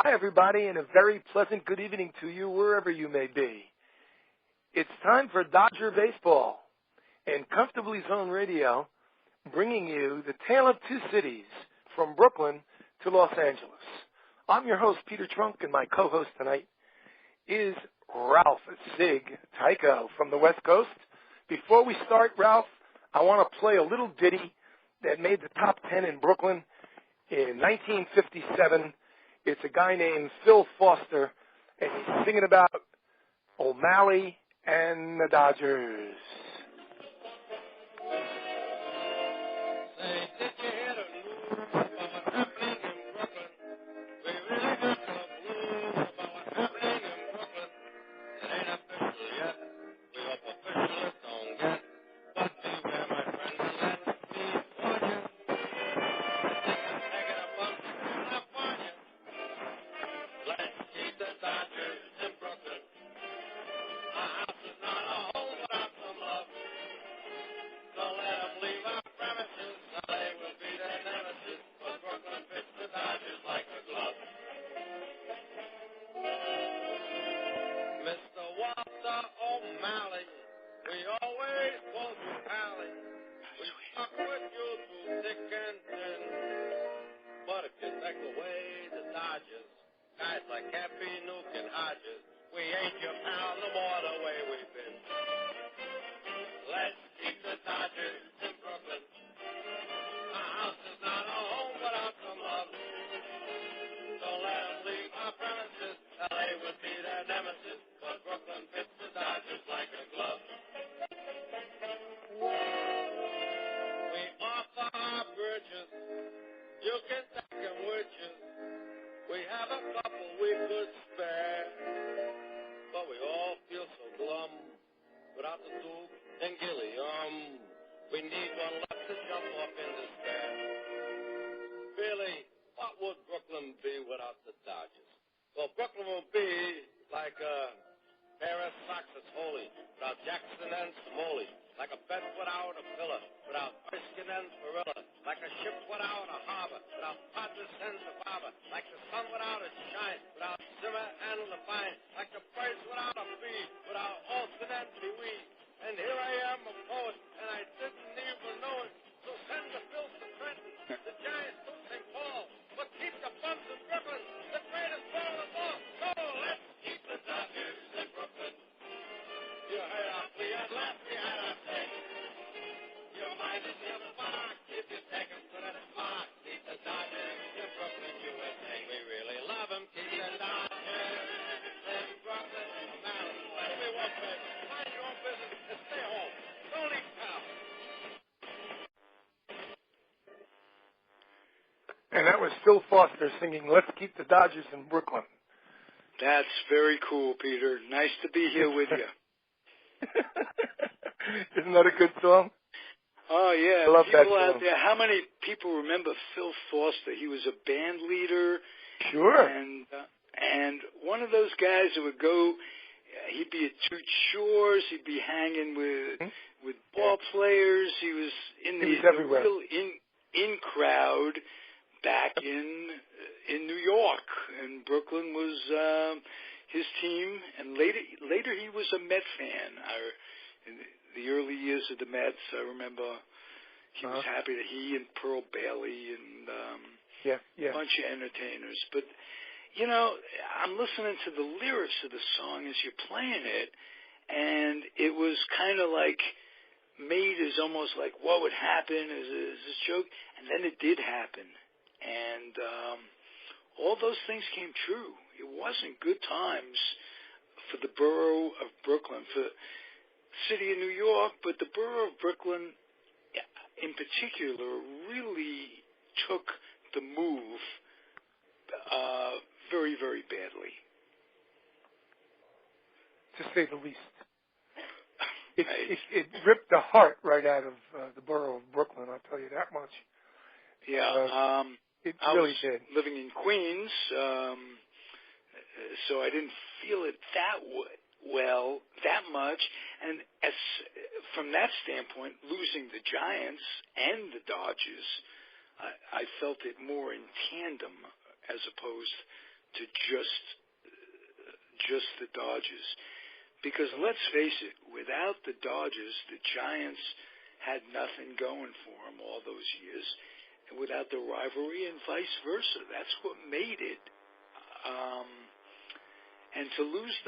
Hi, everybody, and a very pleasant good evening to you wherever you may be. It's time for Dodger Baseball and Comfortably Zone Radio, bringing you the tale of two cities, from Brooklyn to Los Angeles. I'm your host, Peter Trunk, and my co-host tonight is Ralph Zig Tyko from the West Coast. Before we start, Ralph, I want to play a little ditty that made the top 10 in Brooklyn in 1957. It's a guy named Phil Foster, and he's singing about O'Malley and the Dodgers. And that was Phil Foster singing Let's Keep the Dodgers in Brooklyn. That's very cool, Peter. Nice to be here with you. Isn't that a good song? Oh, yeah. I love people that song. out there, how many people remember Phil Foster? He was a band leader. Sure. And one of those guys who would go, he'd be at Two Shores, he'd be hanging with ball players. He was in the real in crowd back in New York, and Brooklyn was his team. And later he was a Met fan. In the early years of the Mets, I remember he was happy that he and Pearl Bailey and a bunch of entertainers. But you know, I'm listening to the lyrics of the song as you're playing it, and it was kind of like made as almost like what would happen as a joke, and then it did happen. And all those things came true. It wasn't good times for the borough of Brooklyn, for the city of New York, but the borough of Brooklyn in particular really took the move very, very badly. To say the least. It ripped the heart right out of the borough of Brooklyn, I'll tell you that much. Yeah. It I really was did. living in Queens, so I didn't feel it that much. And from that standpoint, losing the Giants and the Dodgers, I felt it more in tandem as opposed to just the Dodgers. Because let's face it, without the Dodgers, the Giants had nothing going for them all those years, and without the rivalry and vice versa. That's what made it. And to lose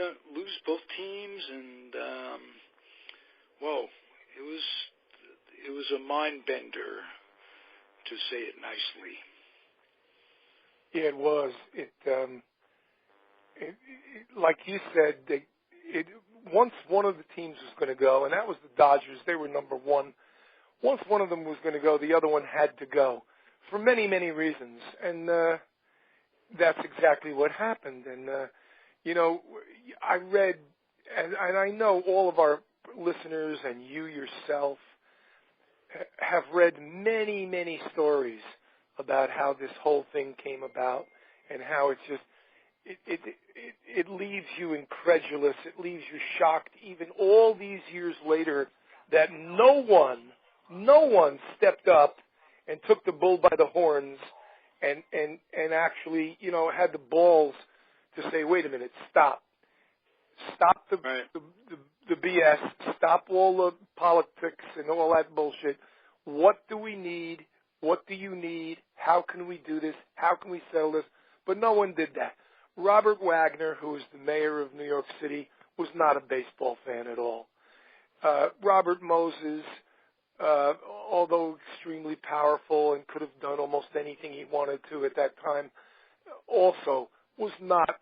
both teams, and whoa, it was a mind bender, to say it nicely. Yeah, it was. It like you said, once one of the teams was going to go, and that was the Dodgers. They were number one. Once one of them was going to go, the other one had to go for many, many reasons, and that's exactly what happened. And you know, I read, and I know all of our listeners and you yourself have read many, many stories about how this whole thing came about and how it's just it leaves you incredulous. It leaves you shocked even all these years later that no one stepped up and took the bull by the horns and actually, you know, had the balls to say, wait a minute, stop the BS, stop all the politics and all that bullshit. What do we need? What do you need? How can we do this? How can we settle this? But no one did that. Robert Wagner, who was the mayor of New York City, was not a baseball fan at all. Robert Moses, although extremely powerful and could have done almost anything he wanted to at that time, also was not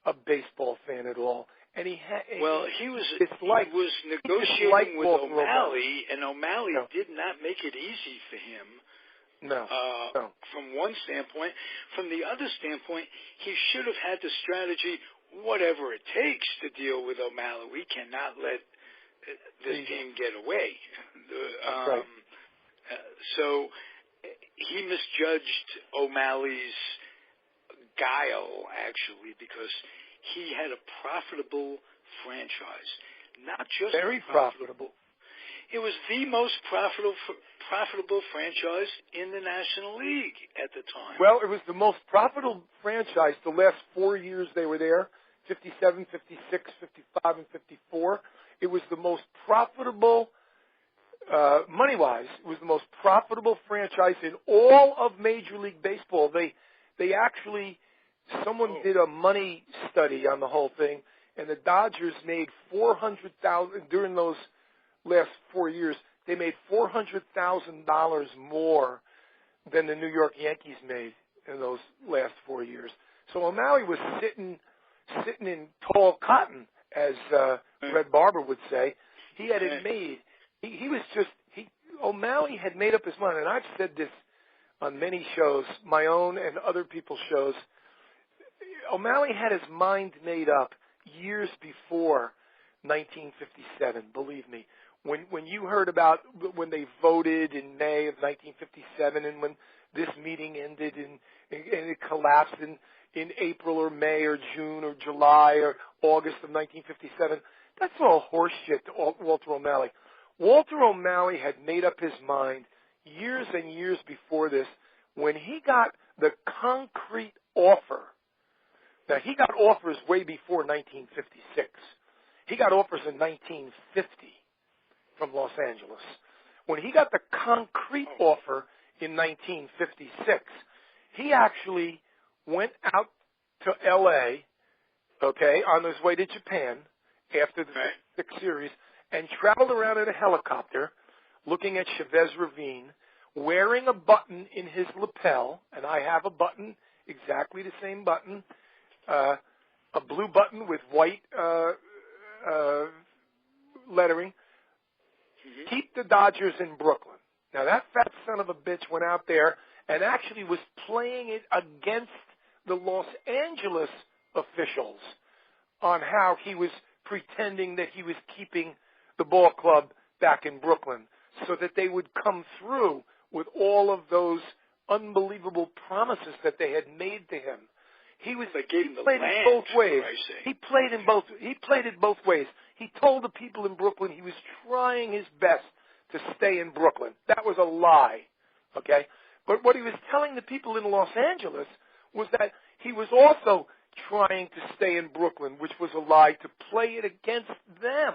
a baseball fan at all. And he was negotiating with O'Malley, and O'Malley did not make it easy for him. No. From one standpoint. From the other standpoint, he should have had the strategy, whatever it takes to deal with O'Malley. We cannot let this game get away. So he misjudged O'Malley's guile, actually, because he had a profitable franchise. Not just very profitable. It was the most profitable franchise in the National League at the time. Well, it was the most profitable franchise the last 4 years they were there, 57, 56, 55, and 54. It was the most profitable, money-wise, it was the most profitable franchise in all of Major League Baseball. They actually, someone did a money study on the whole thing, and the Dodgers made $400,000 during those last 4 years. They made $400,000 more than the New York Yankees made in those last 4 years. So O'Malley was sitting in tall cotton, as Red Barber would say. He had it made. O'Malley had made up his mind, and I've said this on many shows, my own and other people's shows. O'Malley had his mind made up years before 1957, believe me. When you heard about when they voted in May of 1957 and when this meeting ended and it collapsed in April or May or June or July or August of 1957, that's all horseshit to Walter O'Malley. Walter O'Malley had made up his mind years and years before this when he got the concrete offer. Now, he got offers way before 1956. He got offers in 1950 from Los Angeles. When he got the concrete offer in 1956, he actually went out to L.A., on his way to Japan after the sixth series and traveled around in a helicopter looking at Chavez Ravine, wearing a button in his lapel, and I have a button, exactly the same button, a blue button with white lettering. Keep the Dodgers in Brooklyn. Now, that fat son of a bitch went out there and actually was playing it against the Los Angeles officials on how he was pretending that he was keeping the ball club back in Brooklyn so that they would come through with all of those unbelievable promises that they had made to him. He played it both ways. He played it both ways. He told the people in Brooklyn he was trying his best to stay in Brooklyn. That was a lie, okay? But what he was telling the people in Los Angeles was that he was also trying to stay in Brooklyn, which was a lie, to play it against them.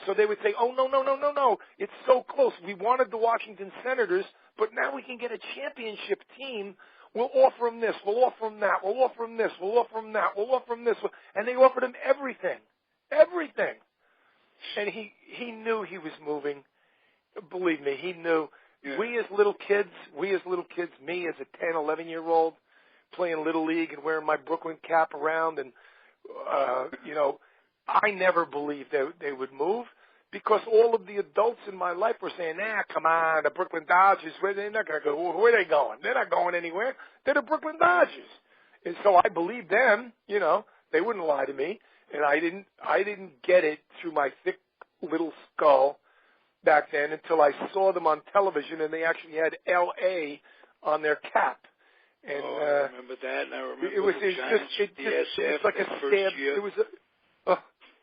So they would say, oh, no, it's so close. We wanted the Washington Senators, but now we can get a championship team. We'll offer them this. We'll offer them that. We'll offer them this. We'll offer them that. We'll offer them this. And they offered him everything. Everything. And he knew he was moving. Believe me, he knew. Yeah. We as little kids, me as a 10, 11-year-old, playing Little League and wearing my Brooklyn cap around, and, I never believed they would move, because all of the adults in my life were saying, come on, the Brooklyn Dodgers, they're not going to go. Where are they going? They're not going anywhere. They're the Brooklyn Dodgers. And so I believed them, they wouldn't lie to me, and I didn't get it through my thick little skull back then until I saw them on television, and they actually had L.A. on their cap. And, I remember that, and I remember it's like a stab.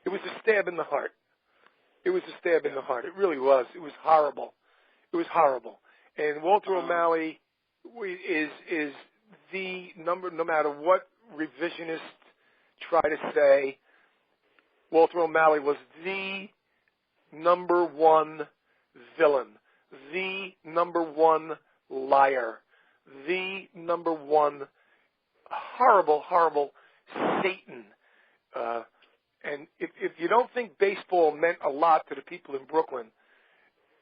It was a stab in the heart. It was a stab in the heart. It really was. It was horrible. It was horrible. And Walter O'Malley is the number, no matter what revisionists try to say, Walter O'Malley was the number one villain, the number one liar, the number one horrible, horrible Satan. And if you don't think baseball meant a lot to the people in Brooklyn,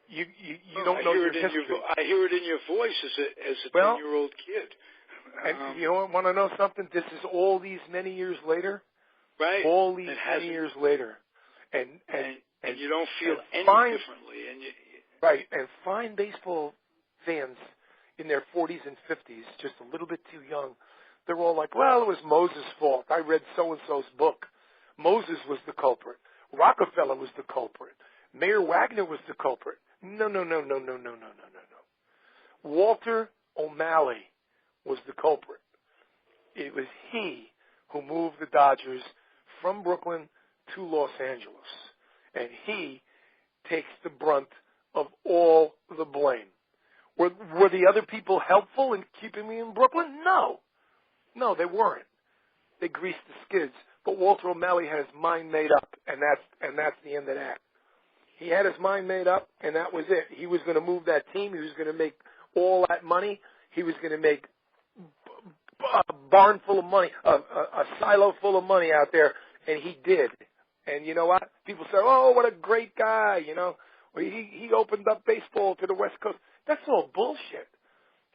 you don't know your history. I hear it in your voice as a 10-year-old kid. And you want to know something? This is all these many years later. Right. All these many years later. And you don't feel any differently. Right. And fine baseball fans in their 40s and 50s, just a little bit too young, they're all like, well, it was Moses' fault. I read so-and-so's book. Moses was the culprit. Rockefeller was the culprit. Mayor Wagner was the culprit. No. Walter O'Malley was the culprit. It was he who moved the Dodgers from Brooklyn to Los Angeles. And he takes the brunt of all the blame. Were the other people helpful in keeping me in Brooklyn? No, they weren't. They greased the skids. But Walter O'Malley had his mind made up, and that's the end of that. He had his mind made up, and that was it. He was going to move that team. He was going to make all that money. He was going to make a barn full of money, a silo full of money out there, and he did. And you know what? People say, oh, what a great guy, He opened up baseball to the West Coast. That's all bullshit.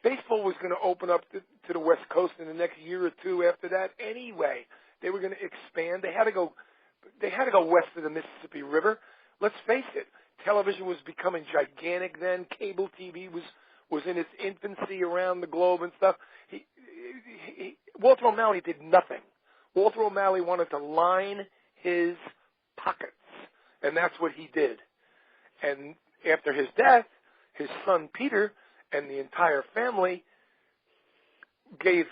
Baseball was going to open up to the West Coast in the next year or two after that anyway. They were going to expand. They had to go west of the Mississippi River. Let's face it, television was becoming gigantic then. Cable TV was in its infancy around the globe and stuff. Walter O'Malley did nothing. Walter O'Malley wanted to line his pockets, and that's what he did. And after his death, his son Peter and the entire family gave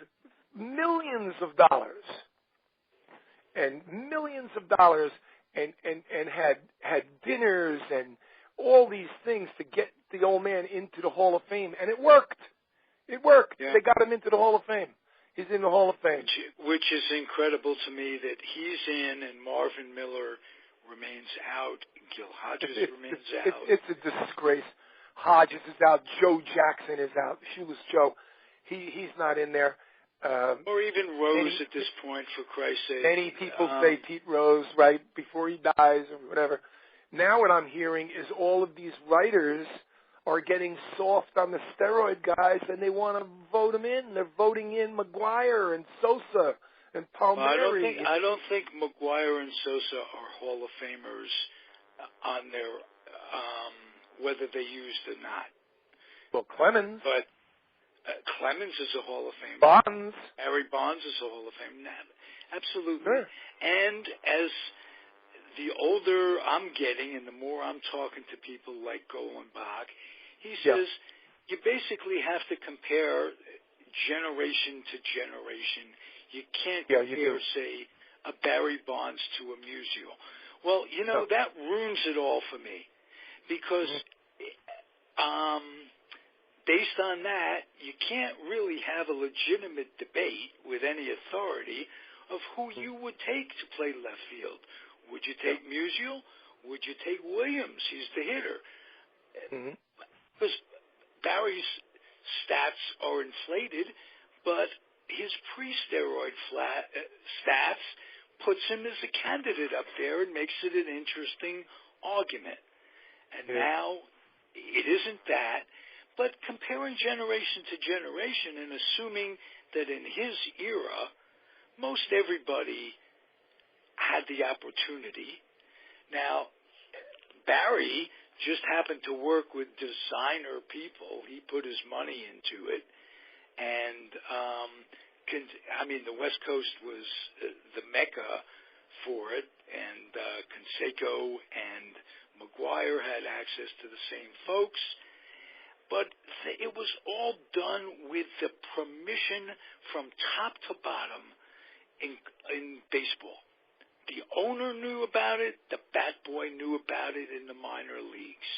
millions of dollars and had dinners and all these things to get the old man into the Hall of Fame, and it worked. Yeah. They got him into the Hall of Fame. He's in the Hall of Fame. Which is incredible to me that he's in and Marvin Miller remains out. Gil Hodges remains out. It's a disgrace. Hodges is out. Joe Jackson is out. Shoeless Joe. He's not in there. Or even Rose at this point, for Christ's sake. Many people say Pete Rose, right, before he dies or whatever. Now what I'm hearing is all of these writers are getting soft on the steroid guys, and they want to vote them in. They're voting in McGuire and Sosa and Palmieri. I don't think McGuire and Sosa are Hall of Famers on their whether they used or not. Well, Clemens. But Clemens is a Hall of Famer. Bonds. Harry Bonds is a Hall of Fame. Absolutely. Sure. And as the older I'm getting and the more I'm talking to people like Golenbach, he says you basically have to compare generation to generation. You can't compare, say, a Barry Bonds to a Musial. Well, that ruins it all for me because based on that, you can't really have a legitimate debate with any authority of who you would take to play left field. Would you take Musial? Would you take Williams? He's the hitter. Because Barry's stats are inflated, but his pre-steroid stats puts him as a candidate up there and makes it an interesting argument. And now it isn't that, but comparing generation to generation and assuming that in his era, most everybody had the opportunity. Now, Barry just happened to work with designer people. He put his money into it. And, the West Coast was the mecca for it. And Canseco and McGuire had access to the same folks. But it was all done with the permission from top to bottom in baseball. The owner knew about it. The bat boy knew about it in the minor leagues.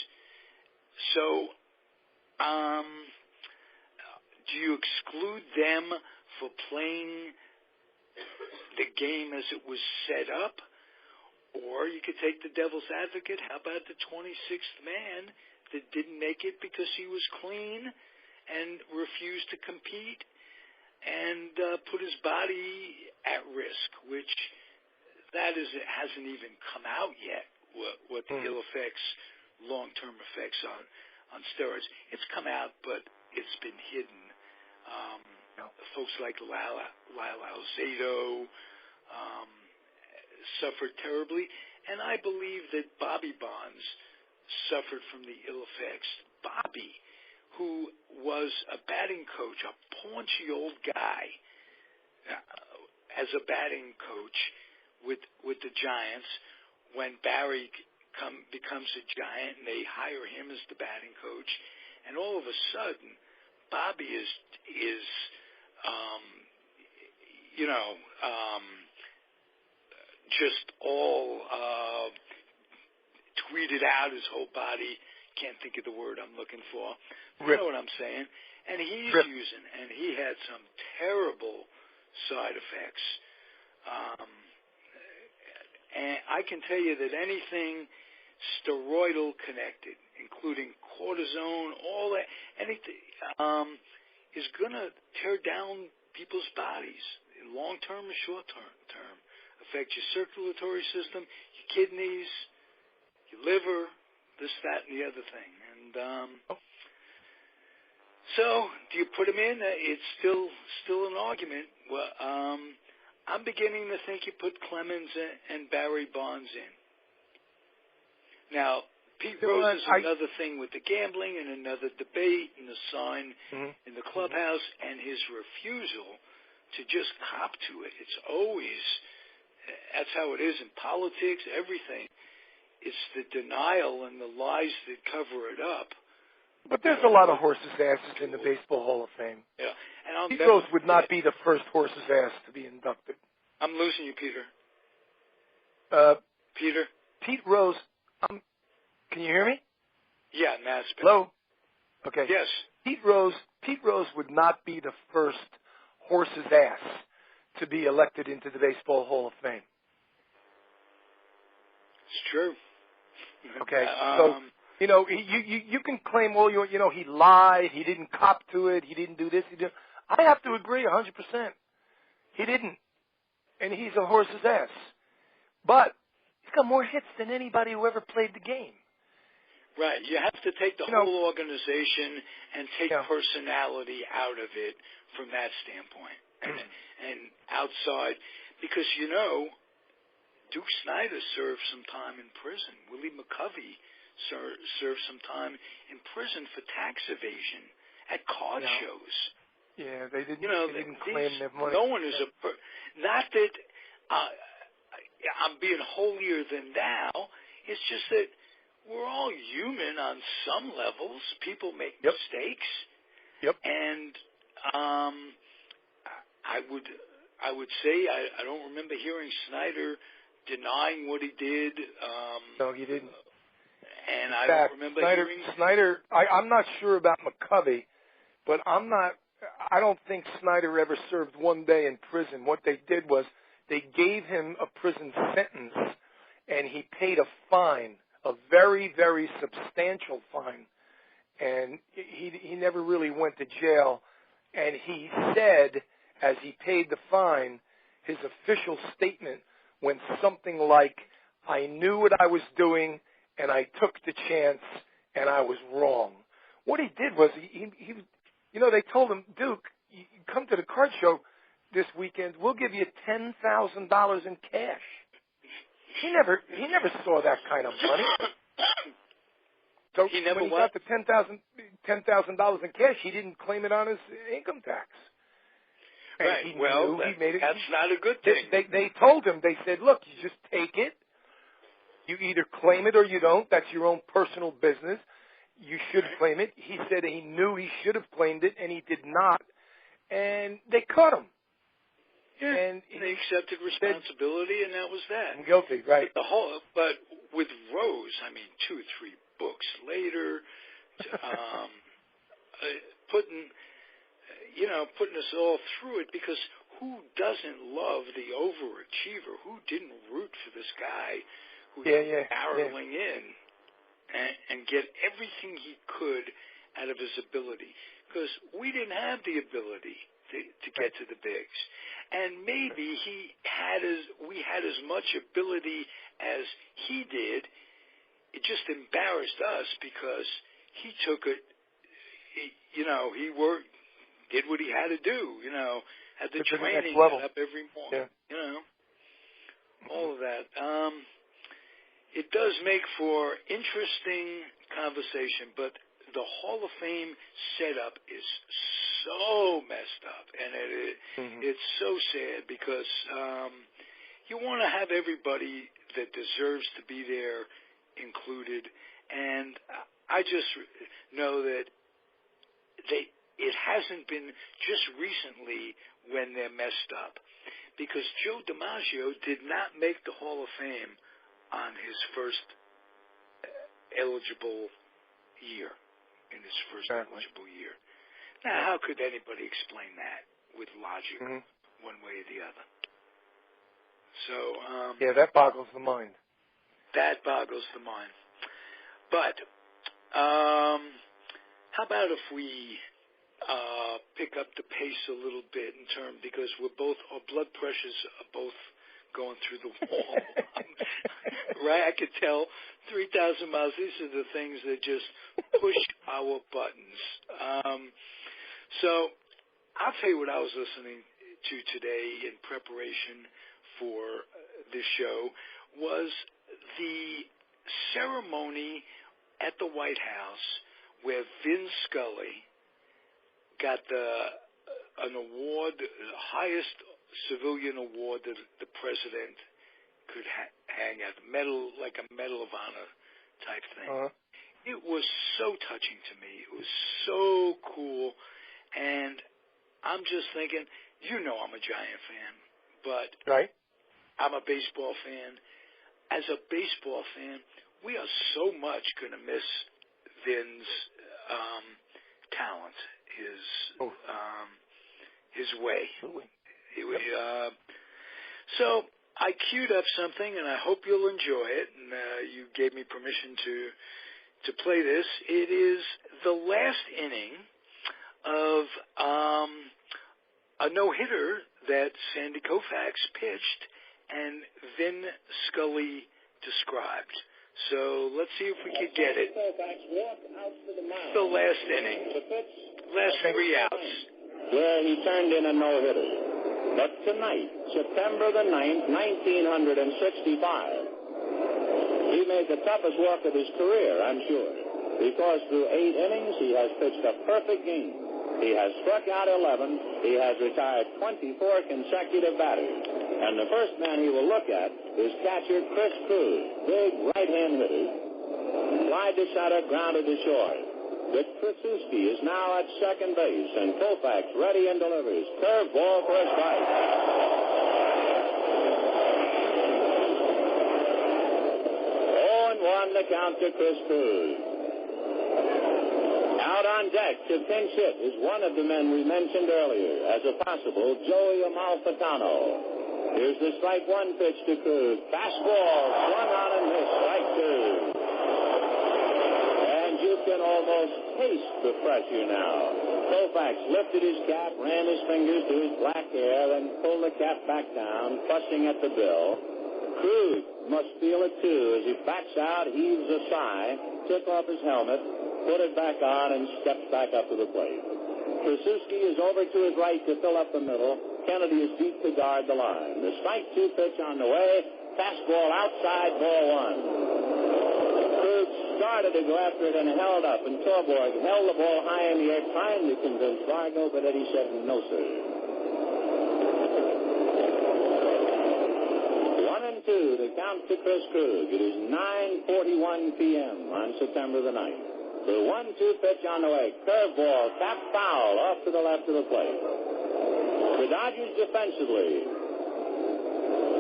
So, do you exclude them for playing the game as it was set up? Or you could take the devil's advocate. How about the 26th man that didn't make it because he was clean and refused to compete and put his body at risk, which hasn't even come out yet, what the ill effects, long-term effects on steroids. It's come out, but it's been hidden. Folks like Lyle Alzado suffered terribly, and I believe that Bobby Bonds suffered from the ill effects. Bobby, who was a batting coach, a paunchy old guy, as a batting coach with the Giants, when Barry becomes a Giant and they hire him as the batting coach, and all of a sudden, Bobby is just all tweeted out his whole body. Can't think of the word I'm looking for. You know what I'm saying? And he's using, and he had some terrible side effects. And I can tell you that anything steroidal connected, including cortisone, all that, anything, is going to tear down people's bodies, long-term and short-term. Affect your circulatory system, your kidneys, your liver, this, that, and the other thing. And so, do you put them in? It's still an argument. Well, I'm beginning to think you put Clemens and Barry Bonds in. Now, Pete Rose is another thing with the gambling and another debate and the sign in the clubhouse and his refusal to just cop to it. It's always, that's how it is in politics, everything. It's the denial and the lies that cover it up. But there's a lot of horses' asses in the Baseball Hall of Fame. Yeah. And Pete Rose would not be the first horse's ass to be inducted. I'm losing you, Peter. Peter? Pete Rose, can you hear me? Yeah, now it's better. Hello? Okay. Yes. Pete Rose would not be the first horse's ass to be elected into the Baseball Hall of Fame. It's true. Okay. So, you can claim, well, he lied, he didn't cop to it, he didn't do this, he didn't. I have to agree 100%. He didn't. And he's a horse's ass. But he's got more hits than anybody who ever played the game. Right. You have to take the whole organization and take personality out of it from that standpoint. And outside, because, Duke Snider served some time in prison. Willie McCovey served some time in prison for tax evasion at card shows. Yeah, they didn't claim their money. No one is not that I'm being holier than thou. It's just that we're all human on some levels. People make mistakes. Yep. And I would say I don't remember hearing Snyder denying what he did. No, he didn't. And I don't remember hearing Snyder. I'm not sure about McCovey, but I don't think Snyder ever served one day in prison. What they did was They gave him a prison sentence, and he paid a fine, a very, very substantial fine. And he never really went to jail. And he said, as he paid the fine, his official statement went something like, I knew what I was doing, and I took the chance, and I was wrong. What he did was, they told him, Duke, you come to the card show this weekend, we'll give you $10,000 in cash. He never saw that kind of money. So when he got the $10,000 in cash, he didn't claim it on his income tax. And right. Well, that's not a good thing. They told him, they said, look, you just take it. You either claim it or you don't. That's your own personal business. You should claim it. He said he knew he should have claimed it, and he did not. And they caught him. Yeah, and they accepted responsibility, and that was that. I'm guilty, right? But with Rose, 2 or 3 books later, putting us all through it, because who doesn't love the overachiever? Who didn't root for this guy who's barreling in and get everything he could out of his ability? Because we didn't have the ability to get to the bigs. And maybe we had as much ability as he did. It just embarrassed us because he took it, he did what he had to do, had the training up every morning, all of that. It does make for interesting conversation, but the Hall of Fame setup is so messed up, and it's so sad because you want to have everybody that deserves to be there included, and I just know that it hasn't been just recently when they're messed up, because Joe DiMaggio did not make the Hall of Fame on his first eligible year. In his first eligible year. Now, how could anybody explain that with logic, one way or the other? So, that boggles the mind. That boggles the mind. But how about if we pick up the pace a little bit in terms, because our blood pressures are both going through the wall. Right? I could tell 3,000 miles. These are the things that just push our buttons. So I'll tell you what I was listening to today in preparation for this show was the ceremony at the White House where Vin Scully got an award, the highest civilian award that the president could hang out, like a Medal of Honor type thing. It was so touching to me. It was so cool. And I'm just thinking, I'm a Giant fan, but I'm a baseball fan. As a baseball fan, we are so much going to miss Vin's talent, his way. So I queued up something, and I hope you'll enjoy it. And you gave me permission to play this. It is the last inning of a no-hitter that Sandy Koufax pitched and Vin Scully described. So let's see if we could get it. It's the last inning. Last 3 outs. Where he turned in a no-hitter. But tonight, September the 9th, 1965, he made the toughest walk of his career, I'm sure. Because through 8 innings, he has pitched a perfect game. He has struck out 11. He has retired 24 consecutive batters. And the first man he will look at is catcher Chris Cruz, big right-hand hitter. Fly to center, grounded to short. Dick Tracewski is now at second base, and Koufax ready and delivers. Curve ball for a strike. 0-1 the count to Chris Cruz. Out on deck to pinch hit is one of the men we mentioned earlier as a possible Joey Amalfitano. Here's the strike one pitch to Krug. Fastball swung on and missed. Strike two. And you can almost taste the pressure now. Koufax lifted his cap, ran his fingers to his black hair, and pulled the cap back down, fussing at the bill. Krug must feel it, too, as he backs out, heaves a sigh, took off his helmet, put it back on, and steps back up to the plate. Krasuski is over to his right to fill up the middle. Kennedy is deep to guard the line. The strike two pitch on the way. Fastball outside, ball one. Krug started to go after it and held up, and Torborg held the ball high in the air, trying to convince Vargo, but Eddie said no, sir. 1-2, the count to Chris Krug. It is 9:41 p.m. on September the 9th. The 1-2 pitch on the way. Curveball, tap foul, off to the left of the plate. The Dodgers defensively.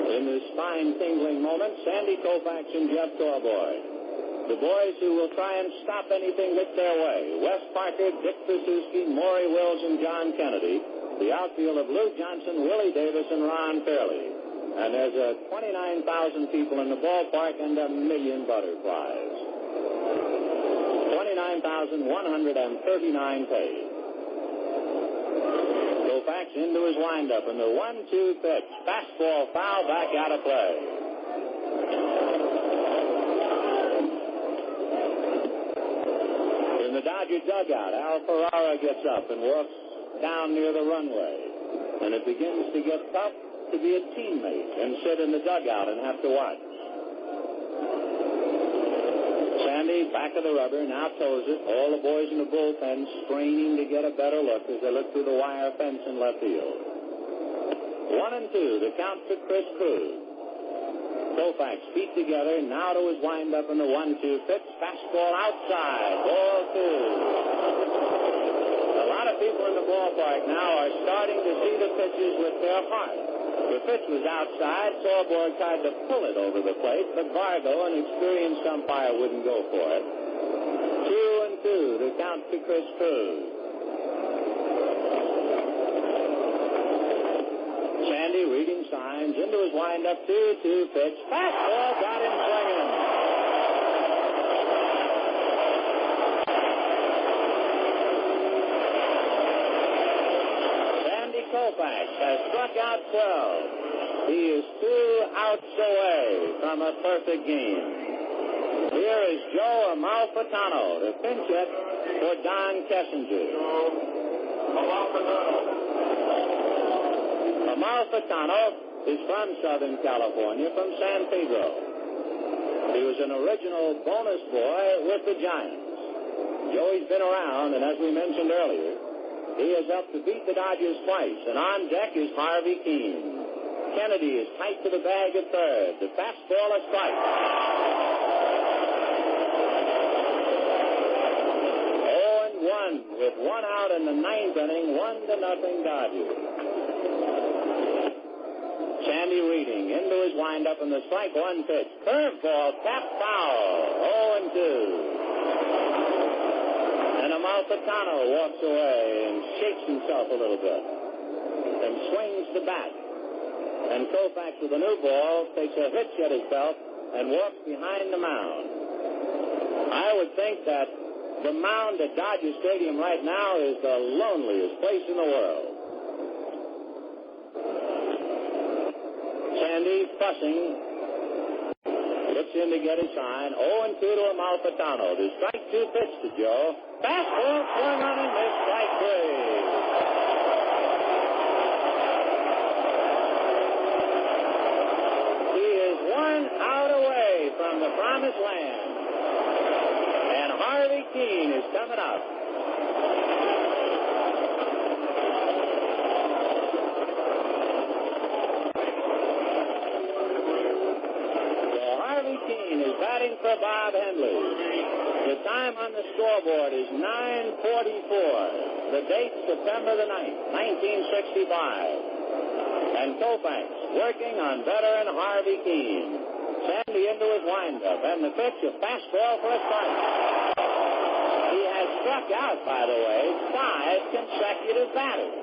In this spine-tingling moment, Sandy Koufax and Jeff Torborg. The boys who will try and stop anything hit their way. Wes Parker, Dick Krasuski, Maury Wills, and John Kennedy. The outfield of Lou Johnson, Willie Davis, and Ron Fairley. And there's 29,000 people in the ballpark and 1 million butterflies. 29,139 paid. Koufax into his windup, and the 1-2 pitch. Fastball foul, back out of play. In the Dodger dugout, Al Ferrara gets up and walks down near the runway. And it begins to get tough to be a teammate and sit in the dugout and have to watch. Sandy, back of the rubber, now toes it. All the boys in the bullpen straining to get a better look as they look through the wire fence in left field. 1-2, the count to Chris Krug. Koufax, feet together, now to his windup in the 1-2 pitch. Fastball outside, ball two. A lot of people in the ballpark now are starting to see the pitches with their heart. The pitch was outside. Torborg tried to pull it over the plate, but Vargo, an experienced umpire, wouldn't go for it. 2-2, the count to Chris Krug. Sandy reading signs, into his windup, 2-2 pitch. Fastball, got him swinging. Koufax has struck out 12. He is 2 outs away from a perfect game. Here is Joe Amalfitano, the pinch hit for Don Kessinger. Amalfitano is from Southern California, from San Pedro. He was an original bonus boy with the Giants. Joey's been around, and as we mentioned earlier, he is up to beat the Dodgers twice, and on deck is Harvey Keene. Kennedy is tight to the bag at third. The fastball is strike. 0-1 with 1 out in the 9th inning, 1-0 Dodgers. Sandy reading into his windup in the strike one pitch. Curveball, tap foul. 0-2. And Amalfitano walks away and shakes himself a little bit and swings the bat. And Koufax with a new ball takes a hitch at his belt and walks behind the mound. I would think that the mound at Dodger Stadium right now is the loneliest place in the world. Sandy fussing. Looks in to get his sign. 0-2 to Amalfitano. The strike two pitch to Joe. Fastball swung on and missed. Strike three. He is 1 out away from the promised land. And Harvey Keene is coming up. Batting for Bob Hendley. The time on the scoreboard is 9:44. The date, September the 9th, 1965. And Koufax working on veteran Harvey Keene. Sandy into his windup, and the pitch, a fastball for a strike. He has struck out, by the way, 5 consecutive batters.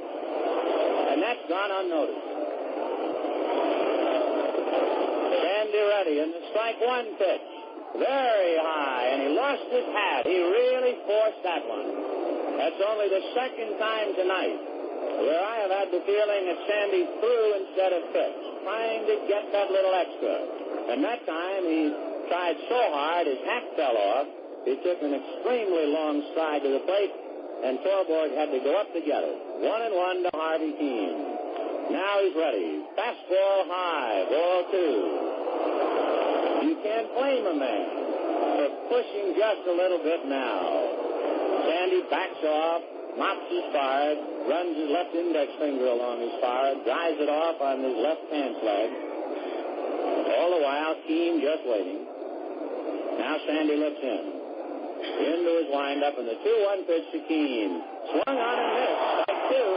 And that's gone unnoticed. ready, and the strike one pitch. Very high, and he lost his hat. He really forced that one. That's only the second time tonight where I have had the feeling that Sandy threw instead of pitched, trying to get that little extra. And that time he tried so hard his hat fell off. He took an extremely long stride to the plate, and Torborg had to go up to get it. 1-1 to Harvey Keene. Now he's ready. Fastball high, ball two. You can't blame a man for pushing just a little bit now. Sandy backs off, mops his forehead, runs his left index finger along his forehead, dries it off on his left pants leg. All the while, Keene just waiting. Now Sandy looks in. Into his windup, and the 2-1 pitch to Keene. Swung on and missed. Strike two.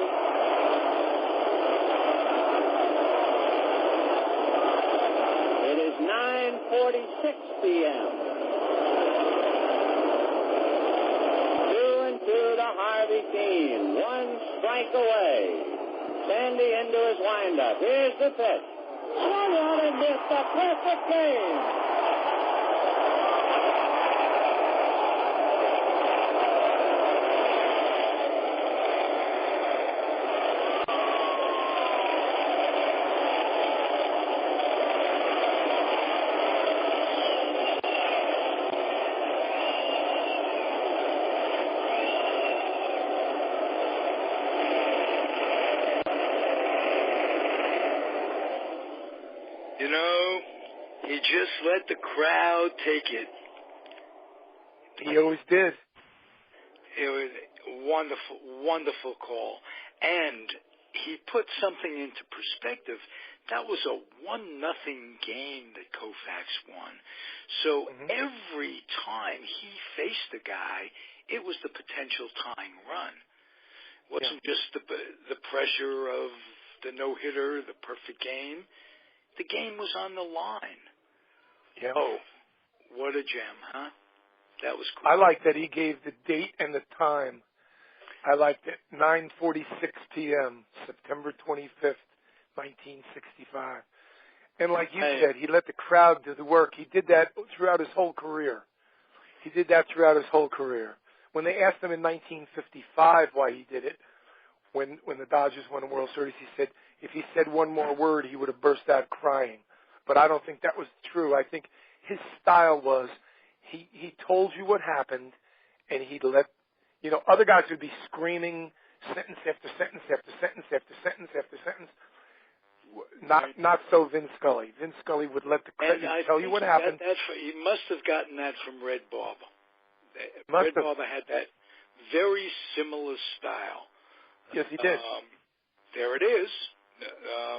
It is 9:46 p.m. 2-2 to Harvey Keene. One strike away. Sandy into his windup. Here's the pitch. Swung on and missed. A perfect game. You know, he just let the crowd take it. He always did. It was a wonderful, wonderful call. And he put something into perspective. That was a 1-0 game that Koufax won. So every time he faced the guy, it was the potential tying run. It wasn't just the pressure of the no-hitter, the perfect game. The game was on the line. Yeah. Oh, what a gem, huh? That was cool. I like that he gave the date and the time. I liked it. 9:46 p.m., September 25th, 1965. And like you said, he let the crowd do the work. He did that throughout his whole career. When they asked him in 1955 why he did it, when the Dodgers won the World Series, he said if he said one more word, he would have burst out crying. But I don't think that was true. I think his style was he told you what happened, and he'd let, other guys would be screaming sentence after sentence after sentence after sentence after sentence. Not so Vin Scully. Vin Scully would let the crowd tell you what happened. He must have gotten that from Red Barber. Red Barber had that very similar style. Yes, he did. There it is.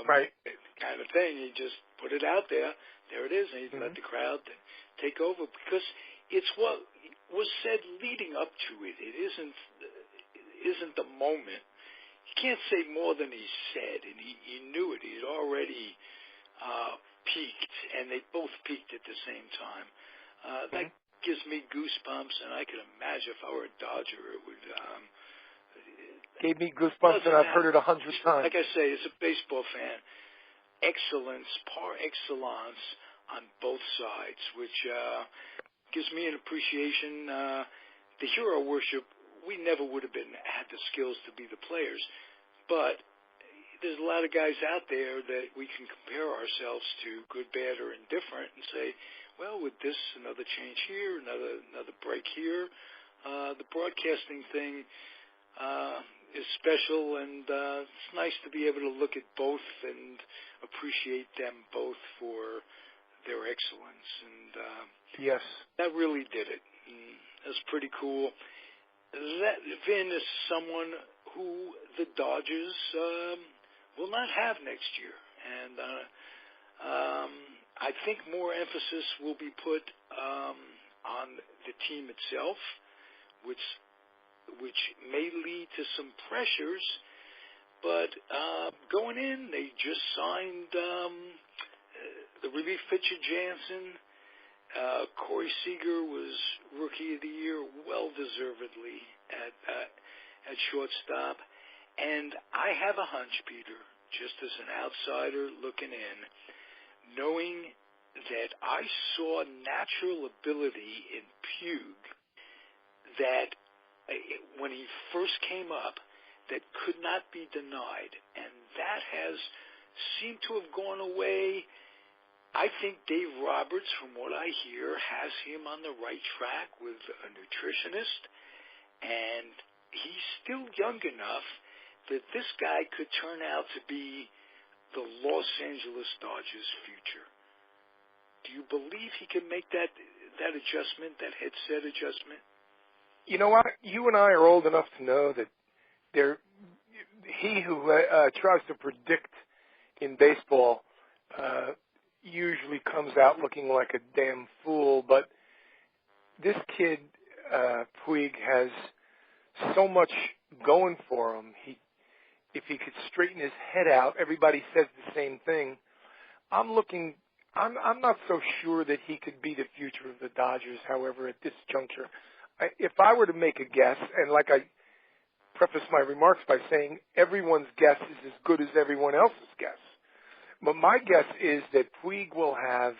Right. Kind of thing. He just put it out there. There it is. And he'd let the crowd take over, because it's what was said leading up to it. It isn't the moment. You can't say more than he said, and he knew it. He'd already peaked, and they both peaked at the same time. That gives me goosebumps, and I can imagine if I were a Dodger, it would... Gave me goosebumps, and I've heard it 100 times. Like I say, as a baseball fan, excellence, par excellence on both sides, which gives me an appreciation. The hero worship, we never would have had the skills to be the players, but there's a lot of guys out there that we can compare ourselves to, good, bad, or indifferent, and say, well, with this, another change here, another break here. The broadcasting thing is special, and it's nice to be able to look at both and appreciate them both for their excellence. And yes, that really did it. And that's pretty cool. That Vin is someone who the Dodgers will not have next year, and I think more emphasis will be put on the team itself, which may lead to some pressures. But going in, they just signed the relief pitcher Jansen. Corey Seager was Rookie of the Year, well-deservedly at shortstop. And I have a hunch, Peter, just as an outsider looking in, knowing that I saw natural ability in Puig that when he first came up that could not be denied, and that has seemed to have gone away. I think Dave Roberts, from what I hear, has him on the right track with a nutritionist, and he's still young enough that this guy could turn out to be the Los Angeles Dodgers' future. Do you believe he can make that adjustment, that headset adjustment? You know what? You and I are old enough to know that he who tries to predict in baseball usually comes out looking like a damn fool. But this kid, Puig, has so much going for him. If he could straighten his head out, everybody says the same thing. I'm not so sure that he could be the future of the Dodgers, however, at this juncture. If I were to make a guess, and like I prefaced my remarks by saying everyone's guess is as good as everyone else's guess, but my guess is that Puig will have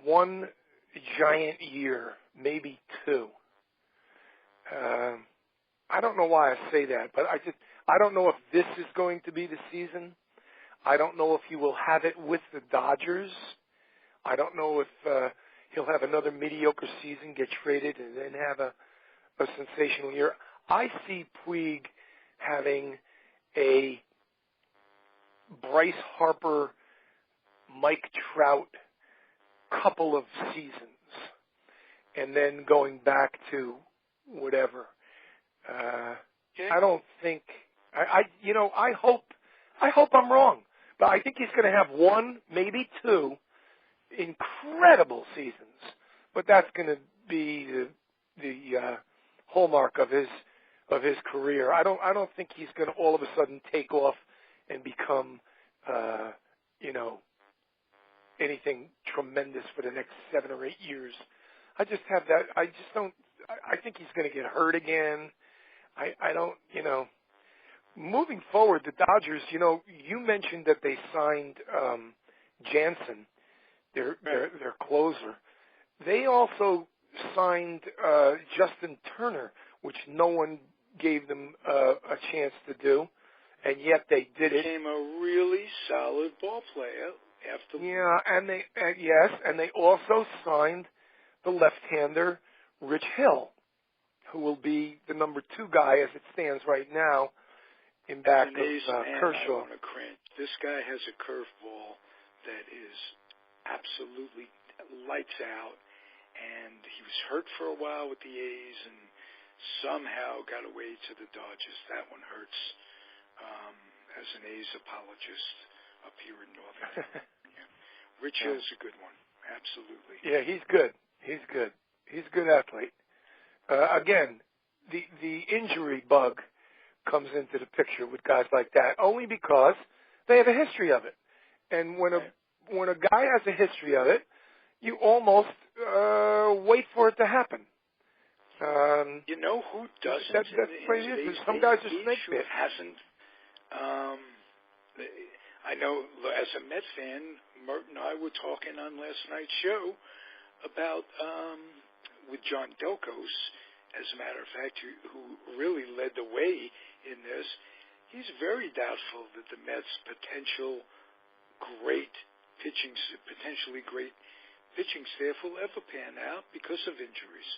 one giant year, maybe two. I don't know why I say that, but I don't know if this is going to be the season. I don't know if he will have it with the Dodgers. I don't know if he'll have another mediocre season, get traded, and then have a sensational year. I see Puig having a Bryce Harper, Mike Trout couple of seasons, and then going back to whatever. I don't think I hope I'm wrong, but I think he's going to have one, maybe two incredible seasons. But that's going to be the hallmark of his career. I don't think he's going to all of a sudden take off and become anything tremendous for the next 7 or 8 years. I just have that. I think he's going to get hurt again. I don't. Moving forward, the Dodgers, you mentioned that they signed Jansen, their closer. They also signed Justin Turner, which no one gave them a chance to do, and yet they did it. Became a really solid ball player after. Yeah, and they also signed the left-hander Rich Hill, who will be the number 2 guy as it stands right now. In back of Kershaw. This guy has a curveball that is absolutely lights out, and he was hurt for a while with the A's and somehow got away to the Dodgers. That one hurts as an A's apologist up here in Northern California. Rich Hill's a good one, absolutely. Yeah, he's good. He's a good athlete. Again, the injury bug comes into the picture with guys like that, only because they have a history of it. And when a guy has a history of it, you almost wait for it to happen. You know who doesn't? That's the way it is. Some guys are snake bit. Hasn't. I know as a Met fan, Mert and I were talking on last night's show about with John Delcos, as a matter of fact, who really led the way in this. He's very doubtful that the Mets' potentially great pitching staff will ever pan out because of injuries.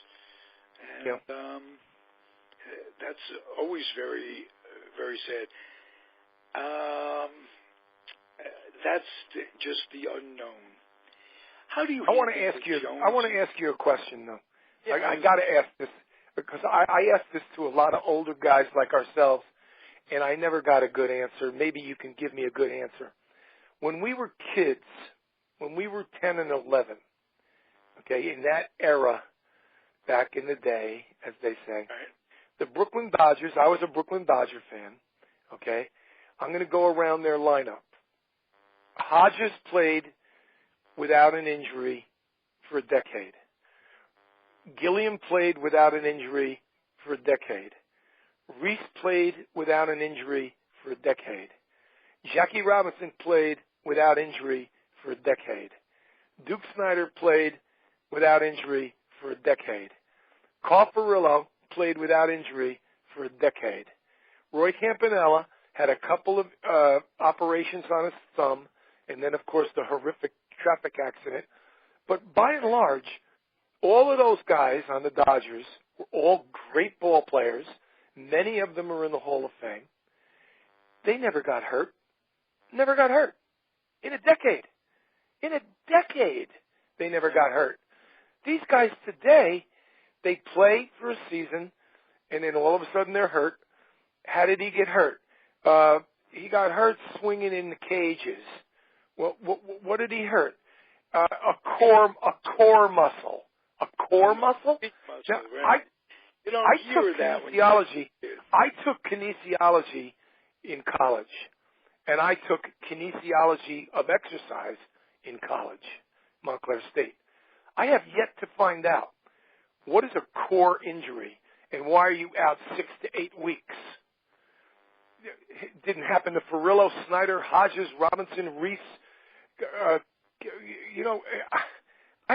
And that's always very, very sad. That's just the unknown. How do you? I want to ask you a question, though. Yeah, I got to ask this because I asked this to a lot of older guys like ourselves, and I never got a good answer. Maybe you can give me a good answer. When we were kids, when we were 10 and 11, okay, in that era, back in the day, as they say, the Brooklyn Dodgers, I was a Brooklyn Dodger fan, okay? I'm going to go around their lineup. Hodges played without an injury for a decade. Gilliam played without an injury for a decade. Reese played without an injury for a decade. Jackie Robinson played without injury for a decade. Duke Snider played without injury for a decade. Carl Furillo played without injury for a decade. Roy Campanella had a couple of operations on his thumb, and then, of course, the horrific traffic accident. But by and large, all of those guys on the Dodgers were all great ball players. Many of them are in the Hall of Fame. They never got hurt. Never got hurt. In a decade. In a decade, they never got hurt. These guys today, they play for a season, and then all of a sudden they're hurt. How did he get hurt? He got hurt swinging in the cages. What did he hurt? A core muscle. A core muscle? Now, right. I took kinesiology. I took kinesiology in college, and I took kinesiology of exercise in college, Montclair State. I have yet to find out what is a core injury and why are you out 6 to 8 weeks. It didn't happen to Furillo, Snider, Hodges, Robinson, Reese. I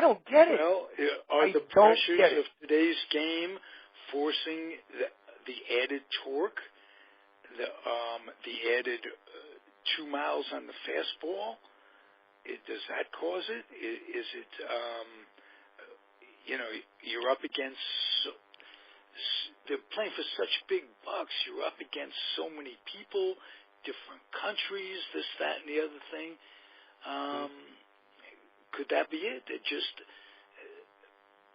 don't get it. Well, are the pressures of today's game forcing the added torque, the added 2 miles on the fastball? Does that cause it? Is it, you're up against, they're playing for such big bucks. You're up against so many people, different countries, this, that, and the other thing. Could that be it? They're just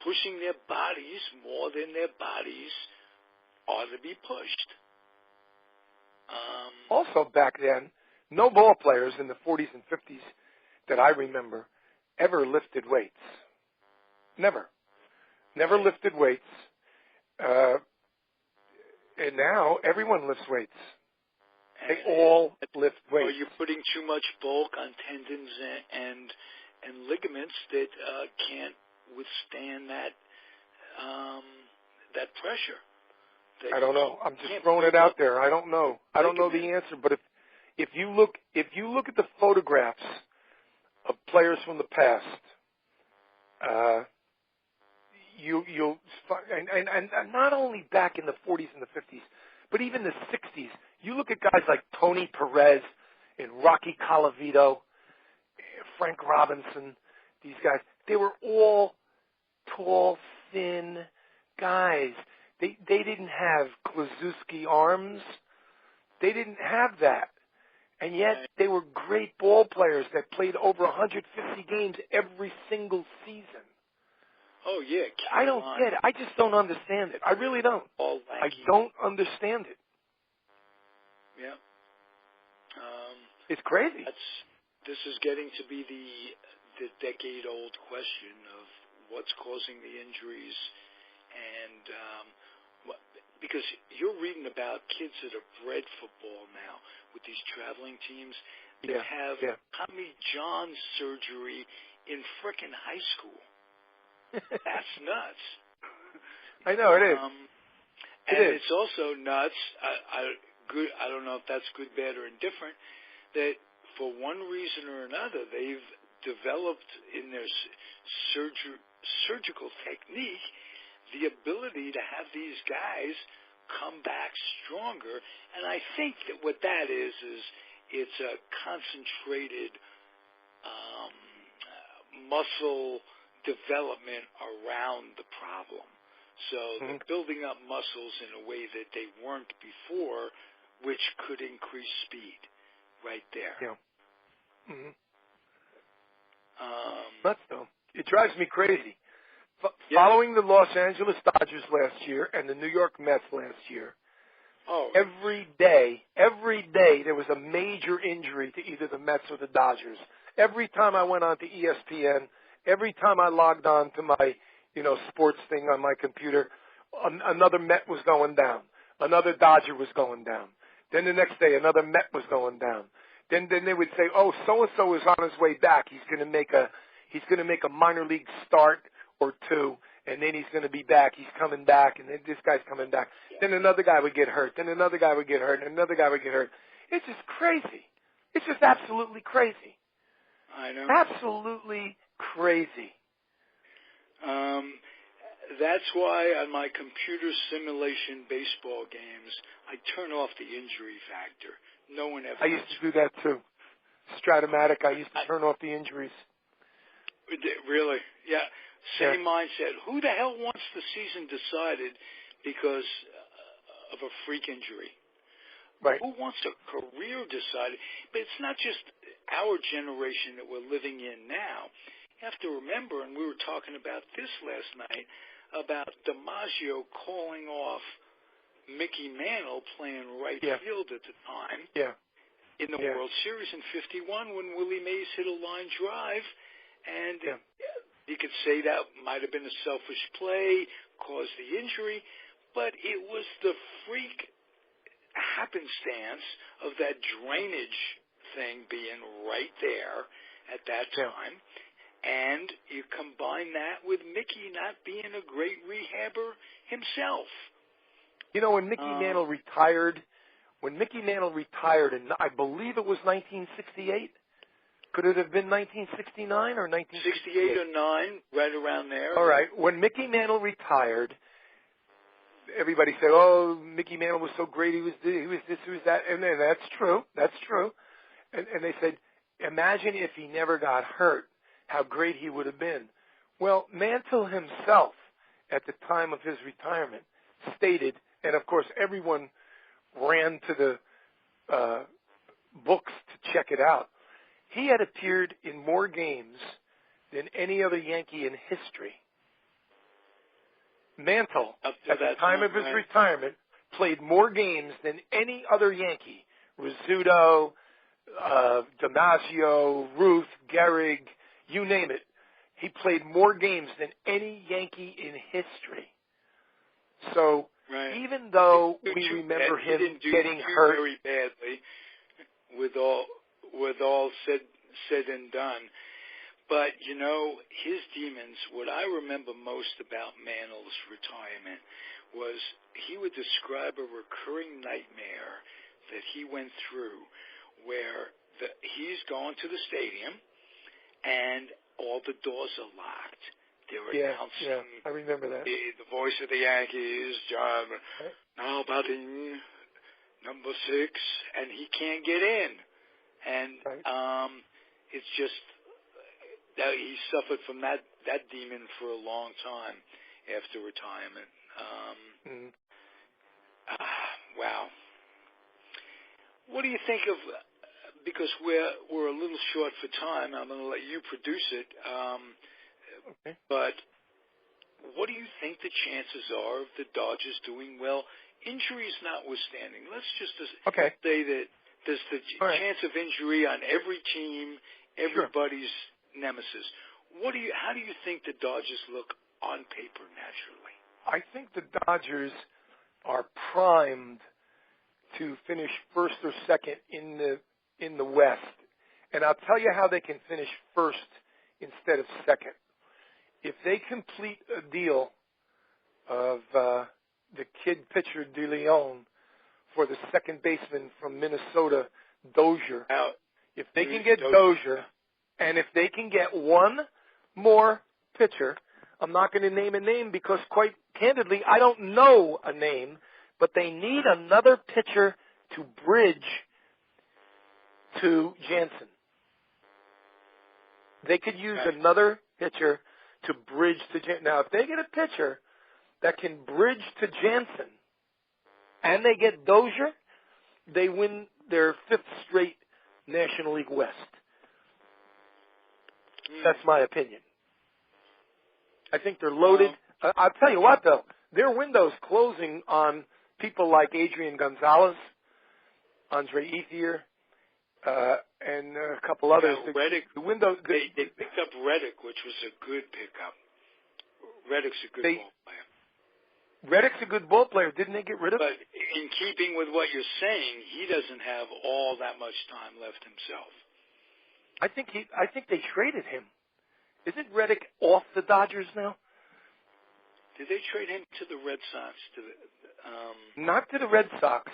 pushing their bodies more than their bodies ought to be pushed. Also, back then, no ball players in the 40s and 50s that I remember ever lifted weights. Never lifted weights. And now everyone lifts weights. They all lift weights. Or you're putting too much bulk on tendons and ligaments that can't withstand that pressure. I don't know. I'm just throwing it out there. I don't know. I don't know the answer. But if you look at the photographs of players from the past, you'll find, and not only back in the 40s and the 50s, but even the 60s. You look at guys like Tony Perez and Rocky Colavito, Frank Robinson. These guys, they were all tall, thin guys. They didn't have Klaczewski arms. They didn't have that. And yet they were great ball players that played over 150 games every single season. Oh, yeah. I don't get it. I just don't understand it. I really don't. I don't understand it. Yeah. It's crazy. This is getting to be the decade-old question of what's causing the injuries. And because you're reading about kids that are bred football now with these traveling teams that have Tommy John surgery in frickin' high school. That's nuts. I know, it is. It's also nuts. I don't know if that's good, bad, or indifferent, that for one reason or another, they've developed in their surgical technique the ability to have these guys come back stronger. And I think that what that is it's a concentrated muscle development around the problem. So they're building up muscles in a way that they weren't before, which could increase speed right there. Yeah. Nuts, though. It drives me crazy. Following the Los Angeles Dodgers last year and the New York Mets last year, every day there was a major injury to either the Mets or the Dodgers. Every time I went on to ESPN, every time I logged on to my, sports thing on my computer, another Met was going down. Another Dodger was going down. Then the next day, another Met was going down. Then they would say, so-and-so is on his way back. He's going to make a minor league start or two, and then he's going to be back. He's coming back, and then this guy's coming back. Then another guy would get hurt. Then another guy would get hurt, and another guy would get hurt. It's just crazy. It's just absolutely crazy. I know. Absolutely, Crazy. That's why on my computer simulation baseball games, I turn off the injury factor. No one ever. I used to do that too. Stratomatic, I used to turn off the injuries. Really? Yeah. Same mindset. Who the hell wants the season decided because of a freak injury? Right. Who wants a career decided? But it's not just our generation that we're living in now. You have to remember, and we were talking about this last night, about DiMaggio calling off Mickey Mantle playing right field at the time in the World Series in '51 when Willie Mays hit a line drive, and you could say that might have been a selfish play, caused the injury, but it was the freak happenstance of that drainage thing being right there at that time. And you combine that with Mickey not being a great rehabber himself. You know, when Mickey Mantle retired, and I believe it was 1968. Could it have been 1969 or 1968? 68 or 9, right around there. All right. When Mickey Mantle retired, everybody said, "Oh, Mickey Mantle was so great. He was this, he was that," and then that's true. And they said, "Imagine if he never got hurt, how great he would have been." Well, Mantle himself, at the time of his retirement, stated, and of course everyone ran to the books to check it out, he had appeared in more games than any other Yankee in history. Mantle, at the time of his retirement, played more games than any other Yankee. Rizzuto, DiMaggio, Ruth, Gehrig, you name it. He played more games than any Yankee in history. So even though we remember him getting hurt very badly, with all said and done. But, you know, his demons, what I remember most about Mantle's retirement was he would describe a recurring nightmare that he went through where he's going to the stadium and all the doors are locked. They're announcing I remember that. The voice of the Yankees, John, now batting number 6, and he can't get in. And it's just that he suffered from that demon for a long time after retirement. Wow. What do you think of? Because we're a little short for time. I'm going to let you produce it. But what do you think the chances are of the Dodgers doing well, injuries notwithstanding? Let's just say that there's the chance of injury on every team, everybody's nemesis. How do you think the Dodgers look on paper naturally? I think the Dodgers are primed to finish first or second in the West. And I'll tell you how they can finish first instead of second. If they complete a deal of the kid pitcher De Leon for the second baseman from Minnesota, Dozier, if they can get Dozier, and if they can get one more pitcher, I'm not going to name a name because quite candidly, I don't know a name, but they need another pitcher to bridge to Jansen. They could use another pitcher to bridge to Jansen. Now, if they get a pitcher that can bridge to Jansen and they get Dozier, they win their 5th straight National League West. That's my opinion. I think they're loaded. I'll tell you what, though. Their window's closing on people like Adrian Gonzalez, Andre Ethier, and a couple others. Reddick, the window. They picked up Reddick, which was a good pickup. Reddick's a good ball player. Reddick's a good ball player. Didn't they get rid of him? But in keeping with what you're saying, he doesn't have all that much time left himself. I think they traded him. Isn't Reddick off the Dodgers now? Did they trade him to the Red Sox? Not to the Red Sox,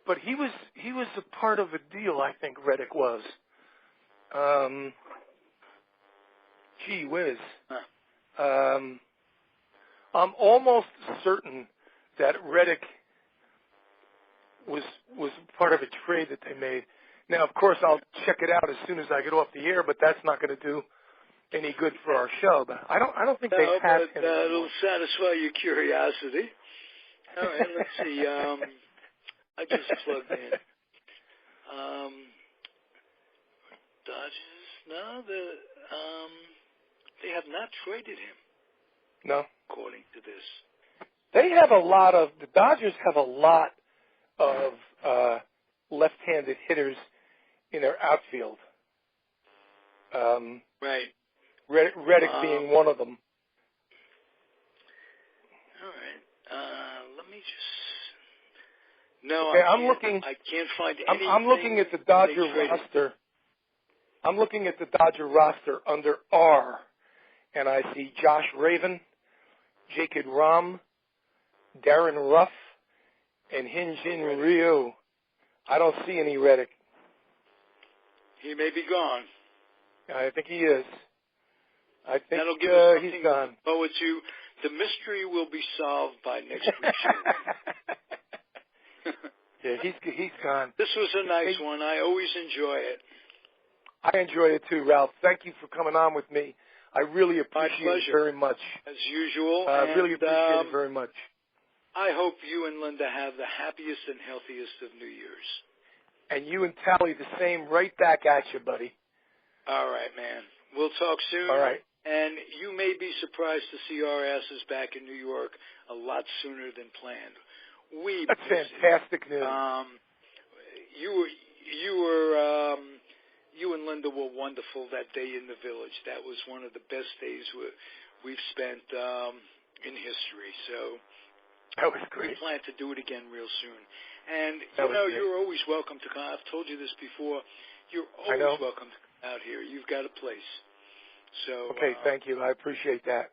but he was a part of a deal. I think Reddick was. gee whiz. Huh. I'm almost certain that Reddick was part of a trade that they made. Now, of course, I'll check it out as soon as I get off the air, but that's not going to do any good for our show. But I don't think they have him. It'll satisfy your curiosity. All right, let's see. I just plugged in. Dodgers. No, they have not traded him. No, according to this. The Dodgers have a lot of left-handed hitters in their outfield. Right. Reddick being one of them. All right. Let me just. No, okay, I can't find anything. I'm looking at the Dodger roster. I'm looking at the Dodger roster under R, and I see Josh Raven, Jacob Ram, Darren Ruff, and Hyun-Jin Ryu. I don't see any Reddick. He may be gone. I think he is. I think that'll give us he's gone. Forward to. The mystery will be solved by next week's show. Yeah, he's gone. This was a nice one. I always enjoy it. I enjoy it too, Ralph. Thank you for coming on with me. I really appreciate it very much. As usual. I really appreciate it very much. I hope you and Linda have the happiest and healthiest of New Year's. And you and Tally the same right back at you, buddy. All right, man. We'll talk soon. All right. And you may be surprised to see our asses back in New York a lot sooner than planned. That's fantastic news. You and Linda were wonderful that day in the village. That was one of the best days we've spent in history. So that was great. We plan to do it again real soon. And you're always welcome to come. I've told you this before. You're always welcome to come out here. You've got a place. So okay, thank you. I appreciate that.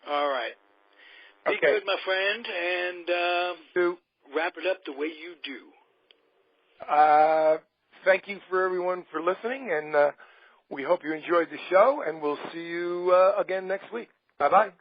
All right. Be good, my friend, and wrap it up the way you do. Thank you for everyone for listening, and we hope you enjoyed the show, and we'll see you again next week. Bye-bye.